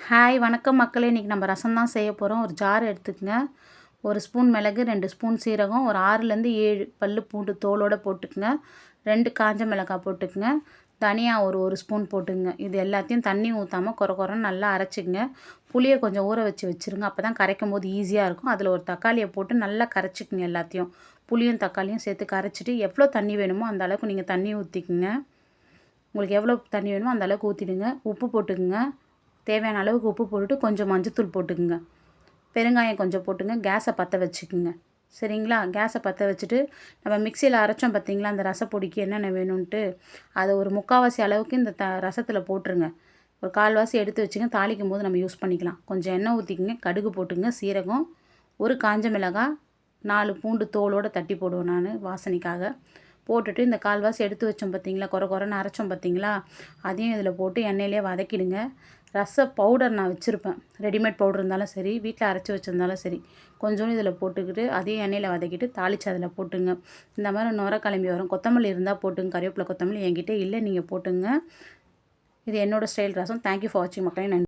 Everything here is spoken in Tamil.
ஹாய் வணக்கம் மக்களே. இன்றைக்கி நம்ம ரசம் தான் செய்ய போகிறோம். ஒரு ஜார் எடுத்துக்கங்க. 1 ஸ்பூன் மிளகு, 2 ஸ்பூன் சீரகம், ஒரு 6லேருந்து 7 பல்லு பூண்டு தோலோடு போட்டுக்குங்க. 2 காஞ்ச மிளகாய் போட்டுக்குங்க. தனியா ஒரு ஸ்பூன் போட்டுங்க. இது எல்லாத்தையும் தண்ணி ஊற்றாமல் கொரன்னு நல்லா அரைச்சிங்க. புளியை கொஞ்சம் ஊற வச்சுருங்க. அப்போ தான் கரைக்கும் போது ஈஸியாக இருக்கும். அதில் ஒரு தக்காளியை போட்டு நல்லா கரைச்சிக்குங்க. எல்லாத்தையும் புளியும் தக்காளியும் சேர்த்து கரைச்சிட்டு எவ்வளோ தண்ணி வேணுமோ அந்த அளவுக்கு நீங்கள் தண்ணி ஊற்றிக்குங்க. உங்களுக்கு எவ்வளோ தண்ணி வேணுமோ அந்த அளவுக்கு ஊற்றிடுங்க. உப்பு போட்டுக்குங்க. தேவையான அளவுக்கு உப்பு போட்டுட்டு கொஞ்சம் மஞ்சத்தூள் போட்டுக்குங்க. பெருங்காயம் கொஞ்சம் போட்டுங்க. கேஸை பற்ற வச்சுக்குங்க. சரிங்களா? கேஸை பற்ற வச்சுட்டு நம்ம மிக்சியில் அரைச்சோம் பார்த்திங்களா, அந்த ரசப்பொடிக்கு என்னென்ன வேணும்ன்ட்டு அதை ஒரு 3/4 அளவுக்கு இந்த ரசத்தில் போட்டுருங்க. ஒரு 1/4 எடுத்து வச்சுங்க. தாளிக்கும் போது நம்ம யூஸ் பண்ணிக்கலாம். கொஞ்சம் எண்ணெய் ஊற்றிக்குங்க. கடுகு போட்டுங்க. சீரகம், ஒரு காஞ்ச மிளகாய், 4 பூண்டு தோலோடு தட்டி போடுவேன் நான் வாசனைக்காக. போட்டுட்டு இந்த 1/4 எடுத்து வச்சோம் பார்த்திங்களா, கொரன்னு அரைச்சோம் பார்த்திங்களா, அதையும் இதில் போட்டு எண்ணெயிலே வதக்கிடுங்க. ரச பவுடர் நான் வச்சுருப்பேன். ரெடிமேட் பவுடர் இருந்தாலும் சரி, வீட்டில் அரைச்சி வச்சுருந்தாலும் சரி, கொஞ்சோண்டு இதில் போட்டுக்கிட்டு அதையும் எண்ணெயில் வதக்கிட்டு தாளித்து அதில் போட்டுங்க. இந்த மாதிரி நுர கிளம்பி வரும். கொத்தமல்லி இருந்தால் போட்டுங்க. கறிவேப்பிலை கொத்தமல்லி என்கிட்ட இல்லை, நீங்கள் போட்டுங்க. இது என்னோடய ஸ்டைல் ரசம். தேங்க்யூ ஃபார் வாட்சிங் மக்களே. நன்றி.